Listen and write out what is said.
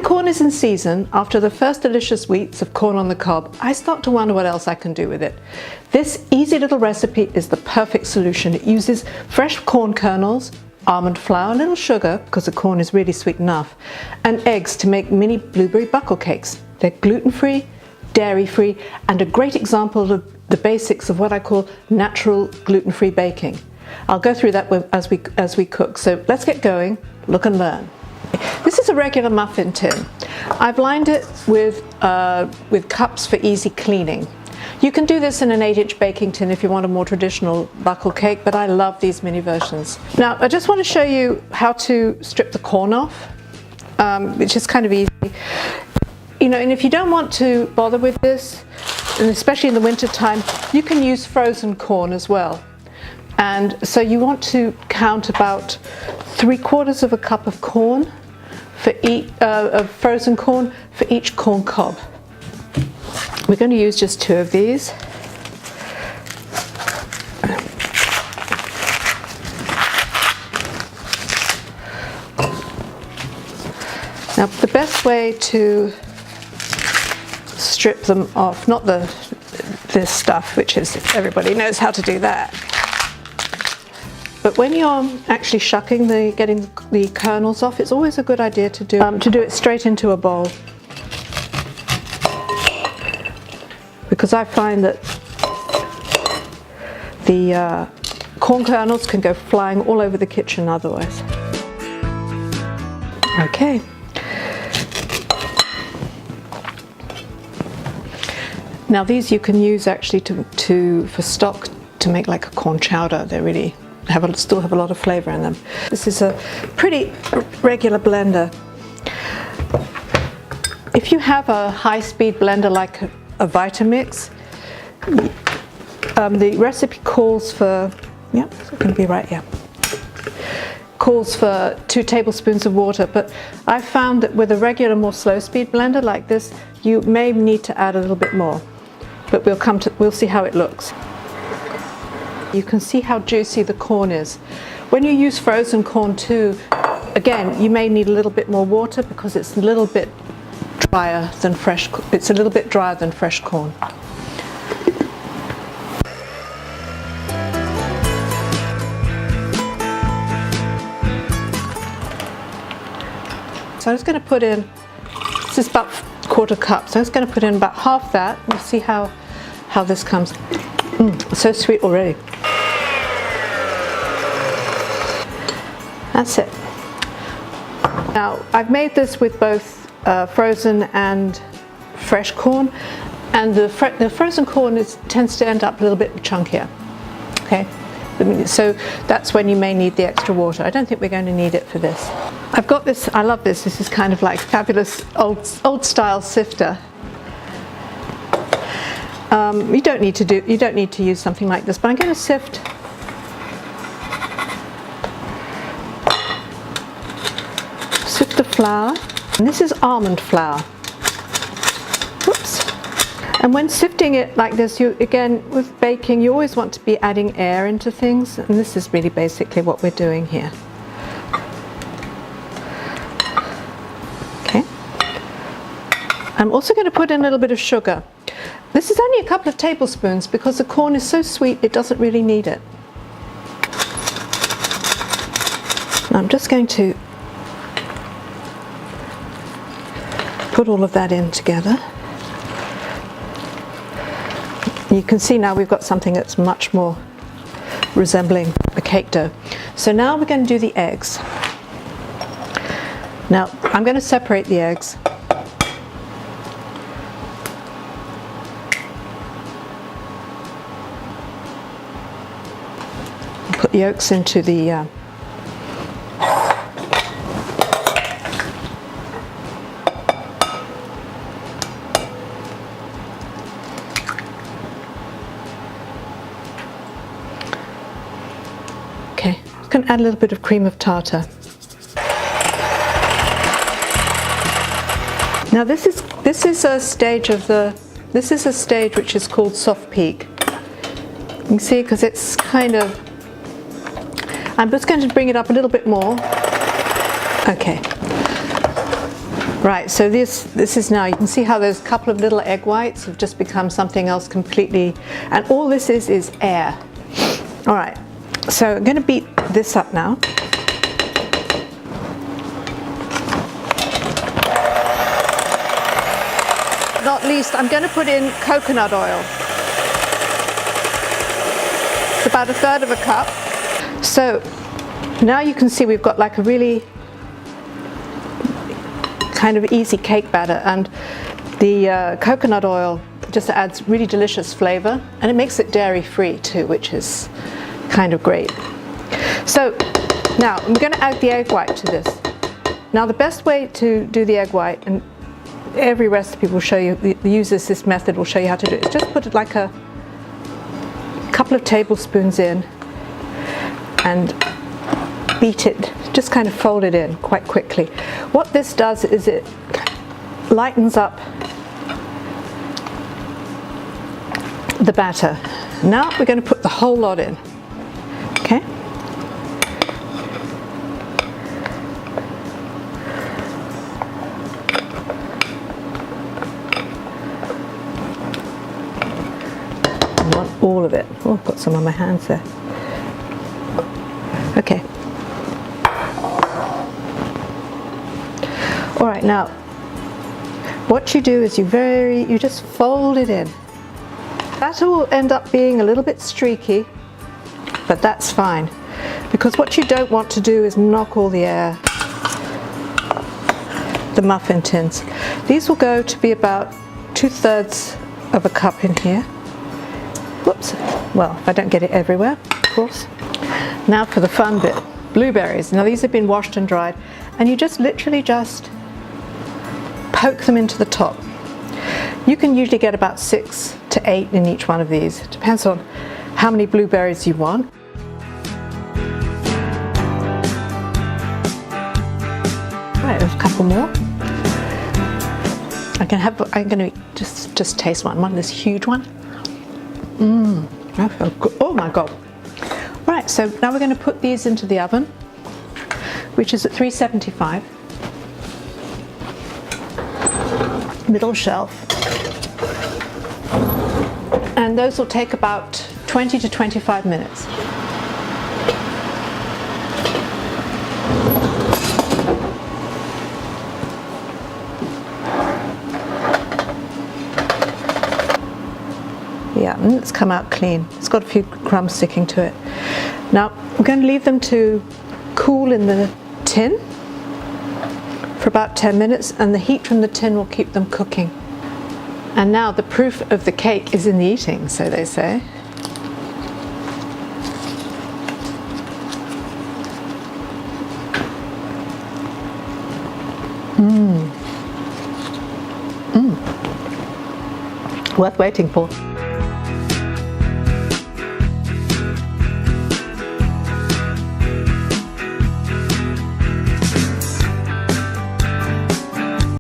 When corn is in season, after the first delicious weeks of corn on the cob, I start to wonder what else I can do with it. This easy little recipe is the perfect solution. It uses fresh corn kernels, almond flour, a little sugar because the corn is really sweet enough, and eggs to make mini blueberry buckle cakes. They're gluten-free, dairy-free, and a great example of the basics of what I call natural gluten-free baking. I'll go through that as we cook, so let's get going, look and learn. This is a regular muffin tin. I've lined it with cups for easy cleaning. You can do this in an 8-inch baking tin if you want a more traditional buckle cake, but I love these mini versions. Now, I just want to show you how to strip the corn off, which is kind of easy. You know, and if you don't want to bother with this, and especially in the winter time, you can use frozen corn as well. And so you want to count about 3/4 of a cup of corn for of frozen corn for each corn cob. We're going to use just 2 of these. Now, the best way to strip them off, not this stuff, which is everybody knows how to do that. But when you're actually shucking getting the kernels off, it's always a good idea to do it straight into a bowl. Because I find that the corn kernels can go flying all over the kitchen otherwise. Okay. Now these you can use actually for stock to make like a corn chowder. They really still have a lot of flavor in them. This is a pretty regular blender. If you have a high-speed blender like a Vitamix, the recipe calls for, yeah, it's going to be right, yeah, calls for 2 tablespoons of water, but I found that with a regular, more slow-speed blender like this, you may need to add a little bit more, but we'll see how it looks. You can see how juicy the corn is. When you use frozen corn too, again, you may need a little bit more water because it's a little bit drier than fresh. It's a little bit drier than fresh corn. So I'm just going to put in, this is about 1/4 cup, so I'm just going to put in about half that. We'll see how this comes. So sweet already. That's it. Now, I've made this with both frozen and fresh corn, and the frozen corn tends to end up a little bit chunkier. Okay, so that's when you may need the extra water. I don't think we're going to need it for this. I've got this. I love this. This is kind of like fabulous old style sifter. You don't need to use something like this, but I'm going to sift the flour, and this is almond flour. Whoops. And when sifting it like this, again with baking, you always want to be adding air into things, and this is really basically what we're doing here. Okay. I'm also going to put in a little bit of sugar. This is only a couple of tablespoons because the corn is so sweet it doesn't really need it. Now I'm just going to put all of that in together. You can see now we've got something that's much more resembling a cake dough. So now we're going to do the eggs. Now I'm going to separate the eggs. Put the yolks into the okay, I'm going to add a little bit of cream of tartar. Now this is a stage which is called soft peak. You can see because it's kind of, I'm just going to bring it up a little bit more. Okay. Right, so this is now, you can see how there's a couple of little egg whites have just become something else completely, and all this is air. All right, so I'm going to beat this up now. Not least, I'm going to put in coconut oil. It's about 1/3 of a cup. So now you can see we've got like a really kind of easy cake batter, and the coconut oil just adds really delicious flavor, and it makes it dairy free too, which is kind of great. So now I'm going to add the egg white to this. Now the best way to do the egg white, and every recipe will show you, uses this method will show you how to do it, is just put it like a couple of tablespoons in and beat it, just kind of fold it in quite quickly. What this does is it lightens up the batter. Now we're going to put the whole lot in. Okay? I want all of it. Oh, I've got some on my hands there. Okay. All right, now what you do is you just fold it in. Batter will end up being a little bit streaky, but that's fine, because what you don't want to do is knock all the air. The muffin tins. These will go to be about 2/3 of a cup in here. Whoops. Well, if I don't get it everywhere, of course. Now for the fun bit, blueberries. Now these have been washed and dried, and you just literally just poke them into the top. You can usually get about 6 to 8 in each one of these. It depends on how many blueberries you want. Right, there's a couple more. I'm going to just taste one. Want this huge one? That feels good. Oh my God. Right, so now we're going to put these into the oven, which is at 375. Middle shelf, and those will take about 20 to 25 minutes. Yeah, and it's come out clean. It's got a few crumbs sticking to it. Now we're going to leave them to cool in the tin for about 10 minutes, and the heat from the tin will keep them cooking. And now the proof of the cake is in the eating, so they say. Worth waiting for.